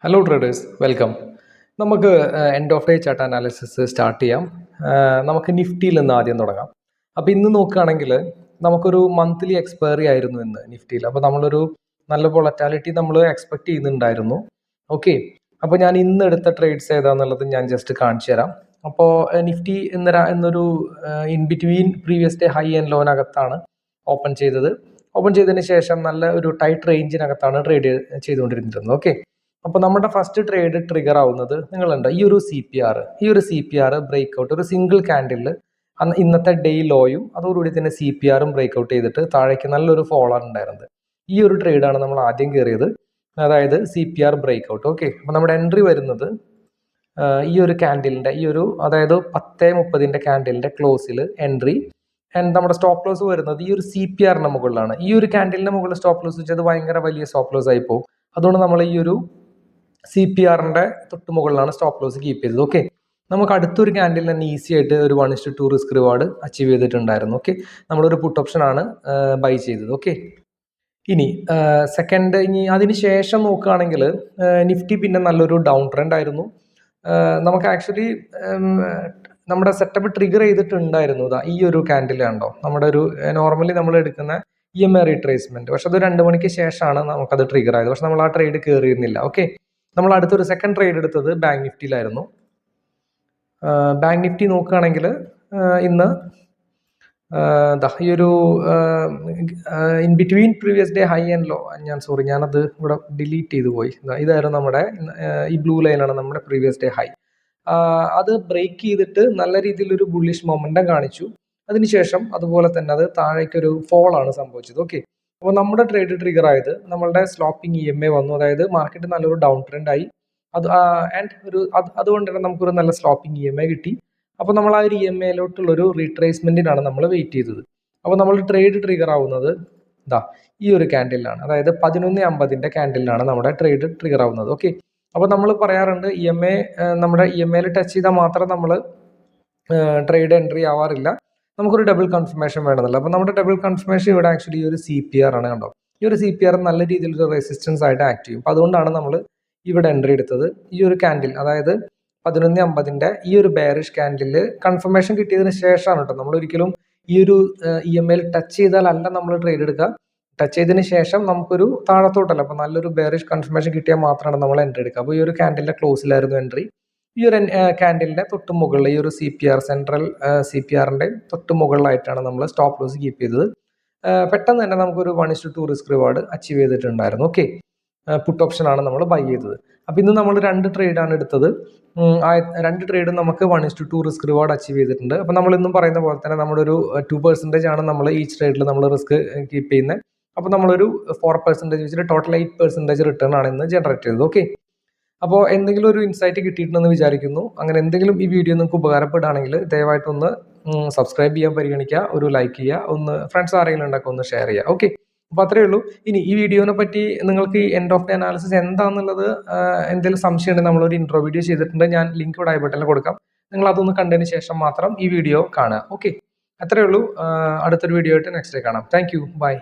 Hello traders, welcome. നമുക്ക് end of day chart analysis start ചെയ്യാം. നമുക്ക് നിഫ്റ്റിയിൽ നിന്ന് ആദ്യം തുടങ്ങാം. അപ്പോൾ ഇന്ന് നോക്കുകയാണെങ്കിൽ നമുക്കൊരു മന്ത്ലി എക്സ്പയറി ആയിരുന്നു ഇന്ന് നിഫ്റ്റിയിൽ. അപ്പോൾ നമ്മളൊരു നല്ല വോളറ്റാലിറ്റി നമ്മൾ എക്സ്പെക്ട് ചെയ്യുന്നുണ്ടായിരുന്നു. ഓക്കെ, അപ്പോൾ ഞാൻ ഇന്ന് എടുത്ത ട്രേഡ്സ് ഏതാണെന്നുള്ളത് ഞാൻ ജസ്റ്റ് കാണിച്ചു തരാം. അപ്പോൾ നിഫ്റ്റി ഇന്നൊരു in between previous day high and ലോനകത്താണ് ഓപ്പൺ ചെയ്തത്. ഓപ്പൺ ചെയ്തതിന് ശേഷം നല്ല ഒരു ടൈറ്റ് റേഞ്ചിനകത്താണ് ട്രേഡ് ചെയ്തുകൊണ്ടിരുന്നത്. ഓക്കെ, അപ്പോൾ നമ്മുടെ ഫസ്റ്റ് ട്രേഡ് ട്രിഗർ ആവുന്നത് നിങ്ങളുണ്ട് ഈ ഒരു C P R break out ഒരു സിംഗിൾ ക്യാൻഡിൽ ഇന്നത്തെ ഡേ ലോയും അതോടുകൂടി തന്നെ സി പി ആറും ബ്രേക്ക് ഔട്ട് ചെയ്തിട്ട് താഴേക്ക് നല്ലൊരു ഫോളാണ് ഉണ്ടായിരുന്നത്. ഈ ഒരു ട്രേഡാണ് നമ്മൾ ആദ്യം കയറിയത്, അതായത് C P R break out. Okay, അപ്പോൾ നമ്മുടെ എൻട്രി വരുന്നത് ഈ ഒരു ക്യാൻഡിലിൻ്റെ അതായത് 10:30 ക്യാൻഡിലിൻ്റെ ക്ലോസിൽ എൻട്രി. ആൻഡ് നമ്മുടെ സ്റ്റോപ്പ് ലോസ് വരുന്നത് ഈ ഒരു സി പി ആറിൻ്റെ മുകളിലാണ്. ഈ ഒരു ക്യാൻഡിലിൻ്റെ മുകളിൽ സ്റ്റോപ്പ് ലോസ് വെച്ചത് ഭയങ്കര വലിയ സ്റ്റോപ്പ് ലോസ് ആയി പോകും. അതുകൊണ്ട് നമ്മൾ ഈ ഒരു സി പി ആറിൻ്റെ തൊട്ട് മുകളിലാണ് സ്റ്റോപ്പ് ലോസ് കീപ്പ് ചെയ്തത്. ഓക്കെ, നമുക്ക് അടുത്തൊരു ക്യാൻഡിൽ തന്നെ ഈസി ആയിട്ട് ഒരു 1:2 റിസ്ക് റിവാർഡ് അച്ചീവ് ചെയ്തിട്ടുണ്ടായിരുന്നു. ഓക്കെ, നമ്മളൊരു പുട്ട് ഓപ്ഷനാണ് ബൈ ചെയ്തത്. ഓക്കെ, ഇനി അതിന് ശേഷം നോക്കുകയാണെങ്കിൽ നിഫ്റ്റി പിന്നെ നല്ലൊരു ഡൗൺ ട്രെൻഡ് ആയിരുന്നു. നമുക്ക് ആക്ച്വലി നമ്മുടെ സെറ്റപ്പ് ട്രിഗർ ചെയ്തിട്ടുണ്ടായിരുന്നു. ഈ ഒരു ക്യാൻഡിൽ കണ്ടോ, നമ്മുടെ ഒരു നോർമലി നമ്മൾ എടുക്കുന്ന EMA റീട്രേസ്മെന്റ്, പക്ഷെ അത് 2 മണിക്ക് ശേഷമാണ് നമുക്കത് ട്രിഗർ ആയത്. പക്ഷെ നമ്മൾ ആ ട്രേഡ് കയറിയിരുന്നില്ല. ഓക്കെ, നമ്മൾ അടുത്തൊരു സെക്കൻഡ് ട്രേഡ് എടുത്തത് ബാങ്ക് നിഫ്റ്റിയിലായിരുന്നു. ബാങ്ക് നിഫ്റ്റി നോക്കുകയാണെങ്കിൽ ഇന്ന് ഈ ഒരു in between previous day high and low, ഞാനത് ഇവിടെ ഡിലീറ്റ് ചെയ്തു പോയി. ഇതായിരുന്നു നമ്മുടെ ഈ ബ്ലൂ ലൈനാണ് നമ്മുടെ പ്രീവിയസ് ഡേ ഹൈ. അത് ബ്രേക്ക് ചെയ്തിട്ട് നല്ല രീതിയിലൊരു ബുള്ളിഷ് മൊമെന്റം കാണിച്ചു. അതിനുശേഷം അതുപോലെ തന്നെ അത് താഴേക്കൊരു ഫോൾ ആണ് സംഭവിച്ചത്. ഓക്കെ, അപ്പോൾ നമ്മുടെ ട്രേഡ് ട്രിഗർ ആയത് നമ്മളുടെ സ്ലോപ്പിംഗ് EMA വന്നു, അതായത് മാർക്കറ്റ് നല്ലൊരു ഡൗൺ ട്രെൻഡ് ആയി. അതുകൊണ്ട് തന്നെ നമുക്കൊരു നല്ല സ്ലോപ്പിംഗ് EMA കിട്ടി. അപ്പോൾ നമ്മൾ ആ ഒരു EMAയിലോട്ടുള്ളൊരു റീട്രേസ്മെന്റിനാണ് നമ്മൾ വെയിറ്റ് ചെയ്തത്. അപ്പോൾ നമ്മൾ ട്രേഡ് ട്രിഗർ ആവുന്നത് ഈ ഒരു ക്യാൻഡിലാണ്, അതായത് 11:50 ക്യാൻഡിലാണ് നമ്മുടെ ട്രേഡ് ട്രിഗർ ആവുന്നത്. ഓക്കെ, അപ്പോൾ നമ്മൾ പറയാറുണ്ട് നമ്മുടെ EMAയിൽ ടച്ച് ചെയ്താൽ മാത്രം നമ്മൾ ട്രേഡ് എൻട്രി ആവാറില്ല, നമുക്കൊരു ഡബിൾ കൺഫർമേഷൻ വേണമെന്നില്ല. അപ്പോൾ നമ്മുടെ ഡബിൾ കൺഫർമേഷൻ ഇവിടെ ആക്ച്വലി ഈ ഒരു CPR ആണ്. കണ്ടോ, ഈ ഒരു CPR നല്ല രീതിയിലൊരു റെസിസ്റ്റൻസ് ആയിട്ട് ആക്ട് ചെയ്യും. അപ്പോൾ അതുകൊണ്ടാണ് നമ്മൾ ഇവിടെ എൻട്രി എടുത്തത്. ഈ ഒരു ക്യാൻഡിൽ, അതായത് 11:50 ഈ ഒരു ബെയറിഷ് ക്യാൻഡിൽ കൺഫർമേഷൻ കിട്ടിയതിന് ശേഷമാണ് കേട്ടോ. നമ്മൾ ഒരിക്കലും ഈ ഒരു EMAയിൽ ടച്ച് ചെയ്താലല്ല നമ്മൾ ട്രേഡ് എടുക്കുക. ടച്ച് ചെയ്തതിന് ശേഷം നമുക്കൊരു താഴത്തോട്ടല്ല, അപ്പോൾ നല്ലൊരു ബെയറിഷ് കൺഫർമേഷൻ കിട്ടിയാൽ മാത്രമാണ് നമ്മൾ എൻട്രി എടുക്കുക. അപ്പോൾ ഈ ഒരു ക്യാൻഡിലിന്റെ ക്ലോസിലായിരുന്നു എൻട്രി. ഈ ഒരു ക്യാൻഡിലിന്റെ തൊട്ട് മുകളിൽ ഈ ഒരു CPR സെൻട്രൽ CPRന്റെ തൊട്ട് മുകളിലായിട്ടാണ് നമ്മൾ സ്റ്റോപ്പ് ലോസ് കീപ്പ് ചെയ്തത്. പെട്ടെന്ന് തന്നെ നമുക്കൊരു 1:2 റിസ്ക് റിവാർഡ് അച്ചീവ് ചെയ്തിട്ടുണ്ടായിരുന്നു. ഓക്കെ, പുട്ട് ഓപ്ഷനാണ് നമ്മൾ ബൈ ചെയ്തത്. അപ്പോൾ ഇന്ന് നമ്മൾ 2 ട്രേഡാണ് എടുത്തത്. 2 ട്രേഡും നമുക്ക് 1:2 റിസ്ക് റിവാർഡ് അച്ചീവ് ചെയ്തിട്ടുണ്ട്. അപ്പോൾ നമ്മൾ ഇന്നും പറയുന്ന പോലെ തന്നെ നമ്മുടെ ഒരു 2% ആണ് നമ്മൾ ഈച്ച് ട്രേഡിൽ നമ്മൾ റിസ്ക് കീപ്പ് ചെയ്യുന്നത്. അപ്പോൾ നമ്മളൊരു 4% വെച്ചിട്ട് ടോട്ടൽ 8% റിട്ടേൺ ആണ് ഇന്ന് ജനറേറ്റ് ചെയ്തത്. ഓക്കെ, അപ്പോൾ എന്തെങ്കിലും ഒരു ഇൻസൈറ്റ് കിട്ടിയിട്ടുണ്ടെന്ന് വിചാരിക്കുന്നു. അങ്ങനെ എന്തെങ്കിലും ഈ വീഡിയോ നിങ്ങൾക്ക് ഉപകാരപ്പെടുകയാണെങ്കിൽ ദയവായിട്ടൊന്ന് സബ്സ്ക്രൈബ് ചെയ്യാൻ പരിഗണിക്കുക, ഒരു ലൈക്ക് ചെയ്യുക, ഒന്ന് ഫ്രണ്ട്സ് ആരെങ്കിലും ഉണ്ടെങ്കിൽ ഒന്ന് ഷെയർ ചെയ്യുക. ഓക്കെ, അപ്പോൾ അത്രയേ ഉള്ളൂ. ഇനി ഈ വീഡിയോനെ പറ്റി നിങ്ങൾക്ക് എൻഡ് ഓഫ് ഡേ അനാലിസിസ് എന്താണെന്നുള്ളത് എന്തെങ്കിലും സംശയം ഉണ്ടെങ്കിൽ നമ്മളൊരു ഇൻട്രോ വീഡിയോ ചെയ്തിട്ടുണ്ട്, ഞാൻ ലിങ്ക് ഇവിടെ ഐ ബട്ടണിൽ കൊടുക്കാം. നിങ്ങൾ അതൊന്ന് കണ്ടതിന് ശേഷം മാത്രം ഈ വീഡിയോ കാണുക. ഓക്കെ, അത്രയേ ഉള്ളൂ. അടുത്തൊരു വീഡിയോ ആയിട്ട് നെക്സ്റ്റ് ഡേ കാണാം. Thank you, by.